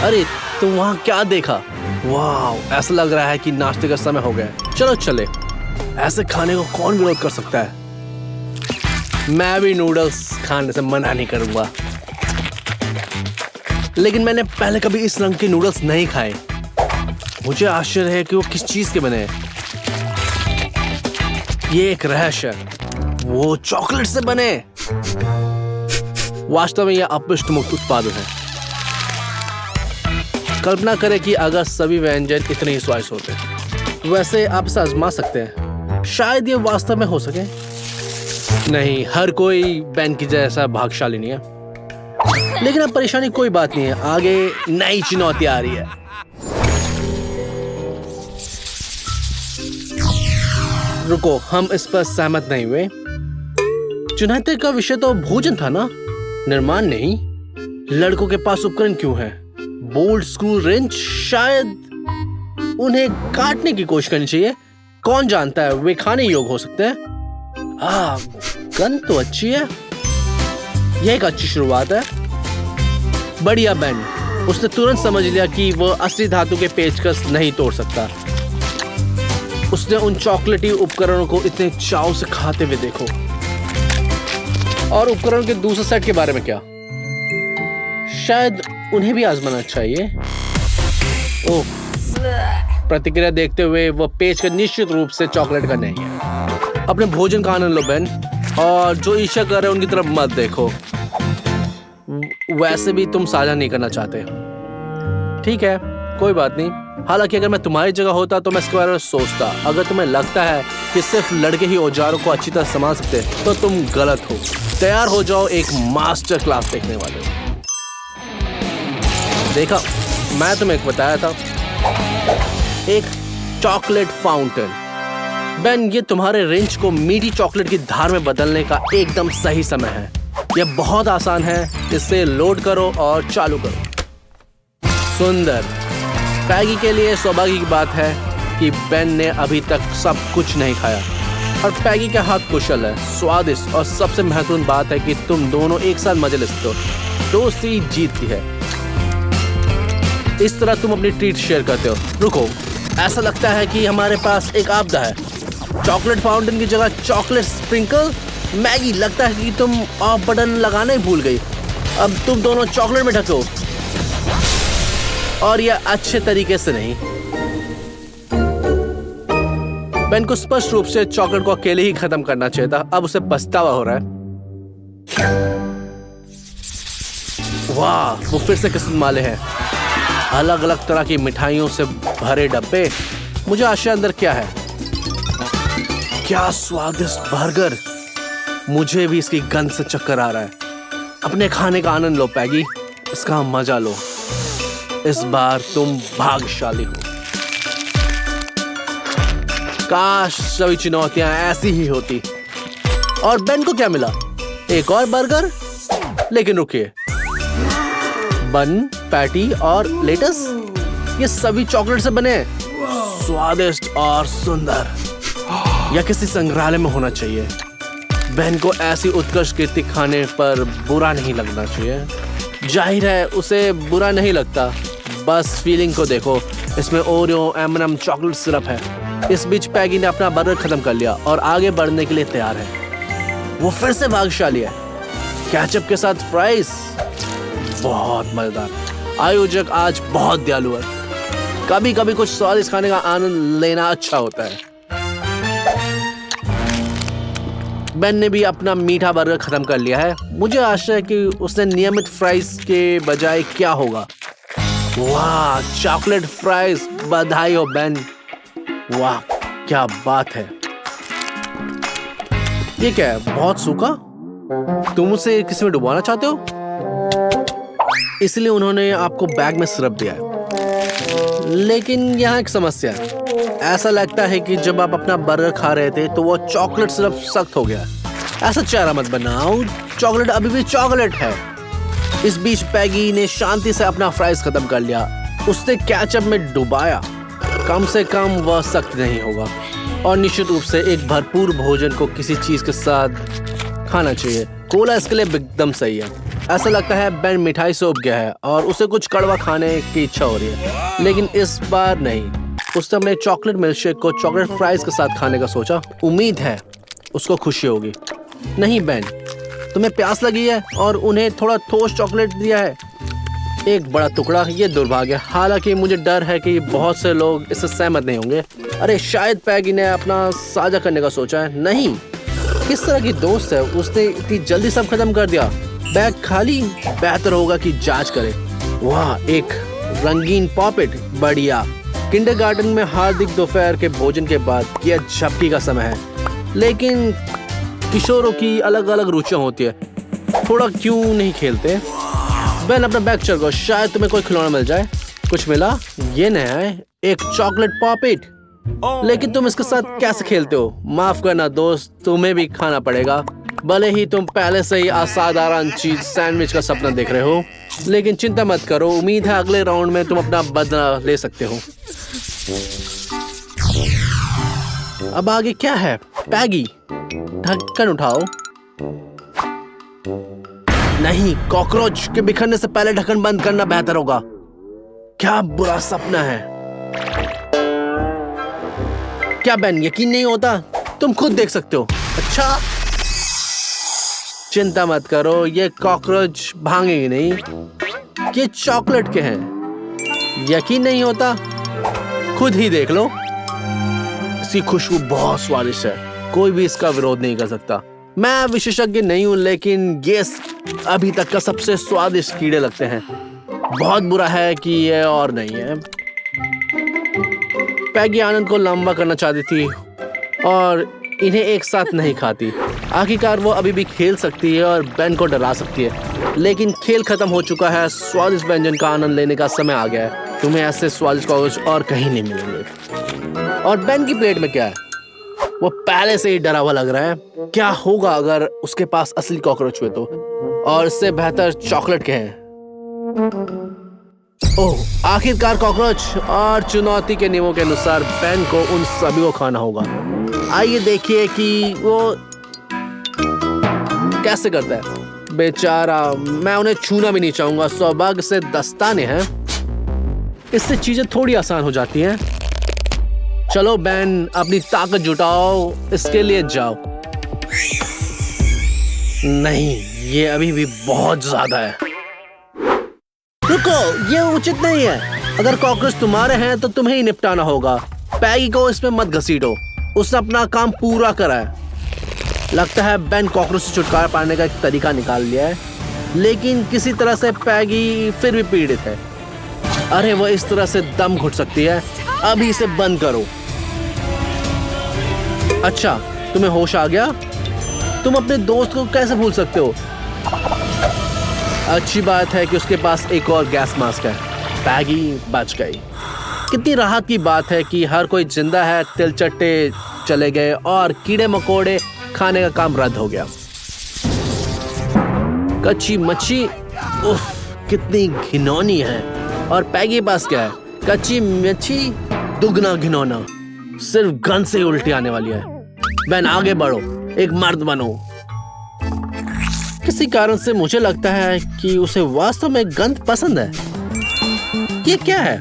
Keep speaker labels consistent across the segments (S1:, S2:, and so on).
S1: अरे तुम वहाँ क्या देखा? वाह, ऐसा लग रहा है कि नाश्ते का समय हो गया है। चलो चले। ऐसे खाने को कौन विरोध कर सकता है? मैं भी नूडल्स खाने से मना नहीं करूंगा, लेकिन मैंने पहले कभी इस रंग के नूडल्स नहीं खाए। मुझे आश्चर्य है कि वो किस चीज के बने हैं। ये एक रहस्य है, वो चॉकलेट से बने। वास्तव में यह अपशिष्ट मुक्त उत्पाद है। कल्पना करें कि अगर सभी व्यंजन इतने ही स्वादिष्ट होते। वैसे आप इसे आजमा सकते हैं, शायद ये वास्तव में हो सके। नहीं, हर कोई बेन की जैसा भाग्यशाली नहीं है। लेकिन अब परेशानी कोई बात नहीं है, आगे नई चुनौती आ रही है। रुको, हम इस पर सहमत नहीं हुए। चुनौती का विषय तो भोजन था ना, निर्माण नहीं। लड़कों के पास उपकरण क्यों है? Bolt, screw, wrench. शायद उन्हें काटने की कोशिश करनी चाहिए। कौन जानता है, वे खाने योग्य हो सकते हैं। गन तो अच्छी है, यह एक अच्छी शुरुआत है। बढ़िया बेन। उसने तुरंत समझ लिया कि वह असली धातु के पेचकस नहीं तोड़ सकता। उसने उन चॉकलेटी उपकरणों को इतने चाव से खाते हुए देखो। और उपकरण के दूसरे सेट के बारे में क्या? शायद उन्हें भी आजमाना चाहिए। ओह, प्रतिक्रिया देखते हुए वह पेचकस निश्चित रूप से चॉकलेट का नहीं है। अपने भोजन का आनंद लो बेन, और जो ईर्ष्या कर रहे हैं उनकी तरफ मत देखो। वैसे भी तुम साझा नहीं करना चाहते। ठीक है, कोई बात नहीं। हालांकि अगर मैं तुम्हारी जगह होता तो मैं इसके बारे में सोचता। अगर तुम्हें लगता है कि सिर्फ लड़के ही औजारों को अच्छी तरह संभाल सकते हैं तो तुम गलत हो। तैयार हो जाओ एक मास्टर क्लास देखने वाले। देखा, मैं तुम्हें एक बताया था, एक चॉकलेट फाउंटेन। बेन, ये तुम्हारे रेंच को मीठी चॉकलेट की धार में बदलने का एकदम सही समय है। यह बहुत आसान है। इसे लोड करो और चालू करो। सुंदर। पैगी के लिए सौभाग्य की बात है कि बेन ने अभी तक सब कुछ नहीं खाया, और पैगी का हाथ कुशल है, स्वादिष्ट, और सबसे महत्वपूर्ण बात है कि तुम दोनों एक साथ मजे लेते हो। दोस्ती जीतती है। इस तरह तुम अपनी ट्रीट शेयर करते हो। रुको, ऐसा लगता है कि हमारे पास एक आपदा है। चॉकलेट फाउंटेन की जगह चॉकलेट स्प्रिंकल। मैगी, लगता है कि तुम ऑफ बटन लगाना ही भूल गई। अब तुम दोनों चॉकलेट में ढको, और यह अच्छे तरीके से नहीं। बेन को स्पष्ट रूप से चॉकलेट को अकेले ही खत्म करना चाहिए था। अब उसे पछतावा हो रहा है। वाह, वो फिर से किस्मत वाले हैं। अलग अलग तरह की मिठाइयों से भरे डब्बे। मुझे आशा अंदर क्या है। क्या स्वादिष्ट बर्गर। मुझे भी इसकी गंध से चक्कर आ रहा है। अपने खाने का आनंद लो पैगी, इसका मजा लो। इस बार तुम भाग्यशाली हो। काश सभी चुनौतियां ऐसी ही होती। और बेन को क्या मिला? एक और बर्गर। लेकिन रुकिए, बन, पैटी और लेटस, ये सभी चॉकलेट से बने हैं। स्वादिष्ट और सुंदर। यह किसी संग्रहालय में होना चाहिए। बेन को ऐसी उत्कृष्ट कृति खाने पर बुरा नहीं लगना चाहिए। जाहिर है उसे बुरा नहीं लगता। बस फीलिंग को देखो। इसमें ओरियो, एम&एम, चॉकलेट सिरप है। इस बीच पैगी ने अपना बर्गर खत्म कर लिया और आगे बढ़ने के लिए तैयार है। वो फिर से भाग्यशाली है। केचप के साथ फ्राइज, बहुत मजेदार। आयोजक आज बहुत दयालु है। कभी कभी कुछ स्वादिष्ट खाने का आनंद लेना अच्छा होता है। बेन ने भी अपना मीठा बर्गर खत्म कर लिया है। मुझे आशा है कि उसने नियमित फ्राइज के बजाय क्या होगा। वाह, चॉकलेट फ्राइज। बधाई हो बेन। वाह, क्या बात है। ये क्या है? बहुत सूखा। तुम उसे किसी में डुबाना चाहते हो? इसलिए उन्होंने आपको बैग में सिरप दिया है। लेकिन यहाँ एक समस्या है। ऐसा लगता है कि जब आप अपना बर्गर खा रहे थे तो वो चॉकलेट सिरप सख्त हो गया। ऐसा चेहरा मत बनाओ, चॉकलेट अभी भी चॉकलेट है। इस बीच पैगी ने शांति से अपना फ्राइज खत्म कर लिया। उसने केचप में डुबाया। कम से कम वह सख्त नहीं होगा। और निश्चित रूप से एक भरपूर भोजन को किसी चीज के साथ खाना चाहिए। कोला इसके लिए एकदम सही है। ऐसा लगता है बेन मिठाई से उब गया है और उसे कुछ कड़वा खाने की इच्छा हो रही है, लेकिन इस बार नहीं। उसने अपने चॉकलेट मिल्कशेक को चॉकलेट फ्राइज के साथ खाने का सोचा। उम्मीद है उसको खुशी होगी। नहीं बेन, तुम्हें प्यास लगी है और उन्हें थोड़ा ठोस चॉकलेट दिया है। एक बड़ा टुकड़ा, ये दुर्भाग्य। हालांकि मुझे डर है कि बहुत से लोग इससे सहमत नहीं होंगे। अरे शायद पैगी ने अपना साझा करने का सोचा है। नहीं, किस तरह की दोस्त है, उसने इतनी जल्दी सब खत्म कर दिया। बैग खाली, बेहतर होगा कि जांच करे। वाह, एक रंगीन पॉपेट, बढ़िया। किंडरगार्टन में हार्दिक दोपहर के भोजन के बाद यह झपकी का समय है, लेकिन किशोरों की अलग अलग रुचियां होती है। थोड़ा क्यों नहीं खेलते? बेन अपना बैग चल गो, शायद तुम्हें कोई खिलौना मिल जाए। कुछ मिला? ये नया है, एक चॉकलेट पॉपेट। लेकिन तुम इसके साथ कैसे खेलते हो? माफ करना दोस्त, तुम्हें भी खाना पड़ेगा। भले ही तुम पहले से ही असाधारण चीज सैंडविच का सपना देख रहे हो, लेकिन चिंता मत करो, उम्मीद है अगले राउंड में तुम अपना बदला ले सकते हो। अब आगे क्या है? पैगी, ढक्कन उठाओ। नहीं, कॉकरोच के बिखरने से पहले ढक्कन बंद करना बेहतर होगा। क्या बुरा सपना है। क्या बेन, यकीन नहीं होता? तुम खुद देख सकते हो। अच्छा, चिंता मत करो, ये कॉकरोच भागेंगे नहीं। ये चॉकलेट के हैं। यकीन नहीं होता? खुद ही देख लो। इसकी खुशबू बहुत स्वादिष्ट है, कोई भी इसका विरोध नहीं कर सकता। मैं विशेषज्ञ नहीं हूं, लेकिन ये अभी तक का सबसे स्वादिष्ट कीड़े लगते हैं। बहुत बुरा है कि ये और नहीं है। पैगी आनंद को लंबा करना चाहती थी और इन्हें एक साथ नहीं खाती। आखिरकार वो अभी भी खेल सकती है और बेन को डरा सकती है, लेकिन खेल खत्म हो चुका है। स्वादिष्ट व्यंजन का आनंद लेने का समय आ गया है। तुम्हें ऐसे स्वादिष्ट कॉकरोच और कहीं नहीं मिलेंगे। और बेन की प्लेट में क्या है? वो पहले से ही डरा हुआ लग रहा है। क्या होगा अगर उसके पास असली कॉकरोच हुए तो? और इससे बेहतर चॉकलेट के हैं। ओह, आखिरकार कॉकरोच। और चुनौती के नियमों के अनुसार बेन को उन सभी को खाना होगा। आइए देखिए कि वो कैसे करता है। बेचारा, मैं उन्हें छूना भी नहीं चाहूंगा। सौभाग्य से दस्ताने हैं, इससे चीजें थोड़ी आसान हो जाती हैं। चलो बेन, अपनी ताकत जुटाओ, इसके लिए जाओ। नहीं, ये अभी भी बहुत ज्यादा है। रुको, ये उचित नहीं है। अगर कॉकरोच तुम्हारे हैं तो तुम्हें ही निपटाना होगा। पैगी को इसमें मत घसीटो, उसने अपना काम पूरा करा है। लगता है बेन कॉकरोच से छुटकारा पाने का एक तरीका निकाल लिया है, लेकिन किसी तरह से पैगी फिर भी पीड़ित है। अरे वो इस तरह से दम घुट सकती है। अभी इसे बंद करो। अच्छा, तुम्हें होश आ गया? तुम अपने दोस्त को कैसे भूल सकते हो? अच्छी बात है कि उसके पास एक और गैस मास्क है। पैगी बच गई। कितनी राहत की बात है कि हर कोई जिंदा है। तिलचट्टे चले गए और कीड़े मकोड़े खाने का काम रद्द हो गया। कच्ची मच्छी, उफ, कितनी घिनौनी है। और पैगी के पास क्या है? कच्ची मच्छी, दुगना घिनौना। सिर्फ गंध से ही उल्टी आने वाली है। बेन, आगे बढ़ो, एक मर्द बनो। किसी कारण से मुझे लगता है कि उसे वास्तव में गंध पसंद है। ये क्या है?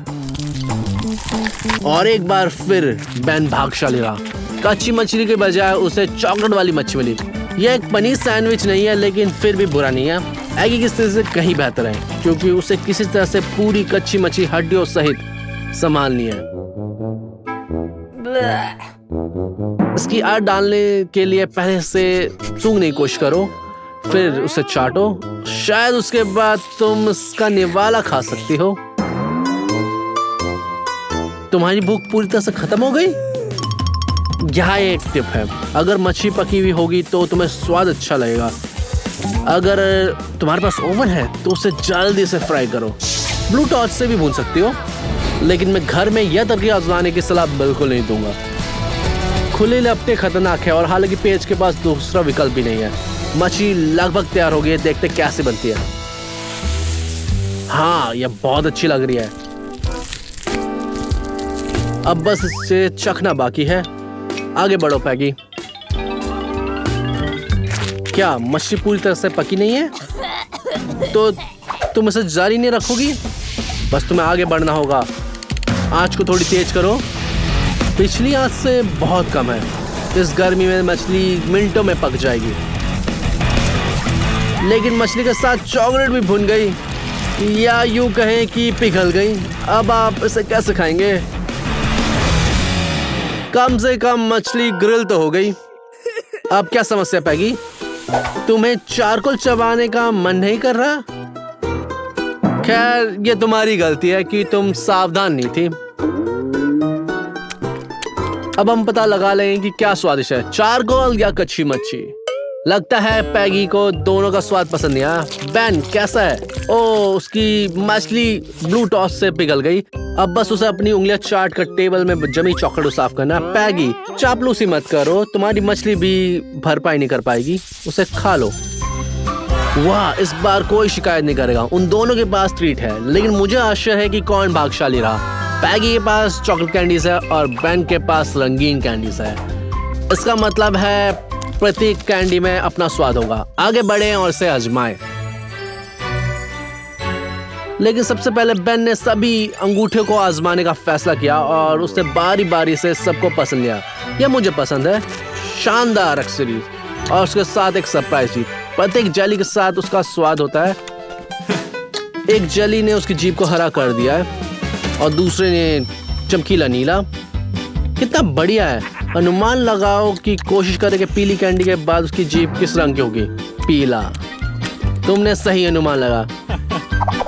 S1: और एक बार फिर बेन भाग्यशाली रहा। कच्ची मछली के बजाय उसे चॉकलेट वाली मच्छी मिली। यह एक पनीर सैंडविच नहीं है, लेकिन फिर भी बुरा नहीं है। एगी की स्थिति से कहीं बेहतर है, क्योंकि उसे किसी तरह से पूरी कच्ची मच्छी हड्डियों सहित संभालनी है। इसकी आड़ डालने के लिए पहले से सूंघने की कोशिश करो, फिर उसे चाटो। शायद उसके बाद तुम इसका निवाला खा सकती हो। तुम्हारी भूख पूरी तरह से खत्म हो गई? यहाँ एक टिप है, अगर मच्छी पकी हुई होगी तो तुम्हें स्वाद अच्छा लगेगा। अगर तुम्हारे पास ओवन है तो उसे जल्दी से फ्राई करो। ब्लू टॉर्च से भी भून सकती हो, लेकिन मैं घर में यह तरकीब आजमाने की सलाह बिल्कुल नहीं दूंगा। खुले लपटे खतरनाक है और हालांकि पेज के पास दूसरा विकल्प भी नहीं है। मछली लगभग तैयार हो गई है, देखते कैसे बनती है। हाँ, यह बहुत अच्छी लग रही है। अब बस इसे चखना बाकी है। आगे बढ़ो पैगी। क्या मछली पूरी तरह से पकी नहीं है? तो तुम इसे जारी नहीं रखोगी? बस तुम्हें आगे बढ़ना होगा। आँच को थोड़ी तेज करो। पिछली आँच से बहुत कम है। इस गर्मी में मछली मिनटों में पक जाएगी। लेकिन मछली के साथ चॉकलेट भी भुन गई, या यूं कहें कि पिघल गई। अब आप इसे कैसे खाएंगे? कम से कम मछली ग्रिल तो हो गई। अब क्या समस्या पैगी? तुम्हें चारकोल चबाने का मन नहीं कर रहा? खैर, ये तुम्हारी गलती है कि तुम सावधान नहीं थी। अब हम पता लगा लेंगे कि क्या स्वादिष्ट है, चारकोल या कच्ची मच्छी। लगता है पैगी को दोनों का स्वाद पसंद नहीं आया। बेन कैसा है? ओ, उसकी मछली ब्लू टॉस से पिघल गई। अब बस उसे अपनी उंगलियां चाट कर टेबल में जमी चॉकलेट साफ करना। पैगी, चापलूसी मत करो, तुम्हारी मछली भी भरपाई नहीं कर पाएगी। उसे खा लो। वाह, इस बार कोई शिकायत नहीं करेगा। उन दोनों के पास ट्रीट है, लेकिन मुझे आश्चर्य है कि कौन भाग्यशाली रहा। पैगी के पास चॉकलेट कैंडीज है और बेन के पास रंगीन कैंडीज है। इसका मतलब है प्रत्येक कैंडी में अपना स्वाद होगा। आगे बढ़ें और इसे आजमाएं। लेकिन सबसे पहले बेन ने सभी अंगूठे को आजमाने का फैसला किया और उसने बारी बारी से सबको पसंद लिया। यह मुझे पसंद है। शानदार एक्सपीरियंस। और उसके साथ एक सरप्राइज भी। प्रत्येक जेली के साथ उसका स्वाद होता है। एक जेली ने उसकी जीभ को हरा कर दिया है और दूसरे ने चमकीला नीला। कितना बढ़िया है। अनुमान लगाओ कि कोशिश करें कि पीली कैंडी के बाद उसकी जीभ किस रंग की होगी? पीला। तुमने सही अनुमान लगा।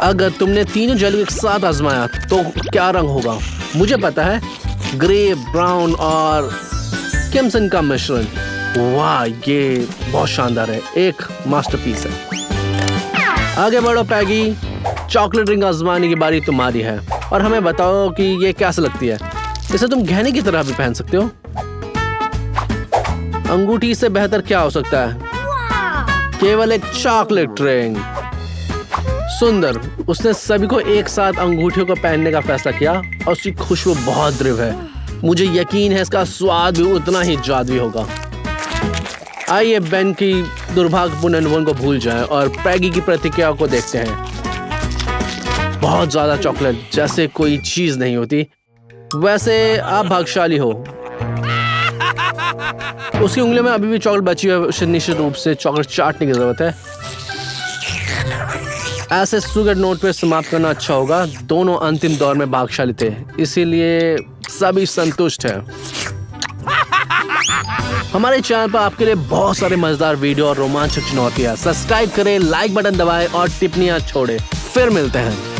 S1: अगर तुमने तीनों जेली एक साथ आजमाया तो क्या रंग होगा? मुझे पता है, ग्रे, ब्राउन और क्रिम्सन का मिश्रण। वाह, ये बहुत शानदार है। एक मास्टरपीस है। आगे बढ़ो पैगी। चॉकलेट रिंग आजमाने की बारी तुम्हारी है और हमें बताओ कि ये कैसे लगती है। इसे तुम गहने की तरह भी पहन सकते हो। अंगूठी से बेहतर क्या हो सकता है? केवल एक चॉकलेट रिंग। सुंदर। उसने सभी को एक साथ अंगूठियों को पहनने का फैसला किया और उसकी खुशबू बहुत दृढ़ है। मुझे यकीन है इसका स्वाद भी उतना ही जादुई होगा। आइए बेन की दुर्भाग्यपूर्ण अनुभव को भूल जाएं और पैगी की प्रतिक्रिया को देखते हैं। बहुत ज्यादा चॉकलेट, जैसे कोई चीज नहीं होती। वैसे आप भाग्यशाली हो। उसकी उंगलियों में अभी भी चॉकलेट बची है। उसे निश्चित रूप से चॉकलेट चाटने की जरूरत है। ऐसे सुगर नोट पे समाप्त करना अच्छा होगा। दोनों अंतिम दौर में भाग्यशाली थे, इसीलिए सभी संतुष्ट हैं। हमारे चैनल पर आपके लिए बहुत सारे मजेदार वीडियो और रोमांचक चुनौतियां। सब्सक्राइब करें, लाइक बटन दबाएं और टिप्पणियां छोड़ें। फिर मिलते हैं।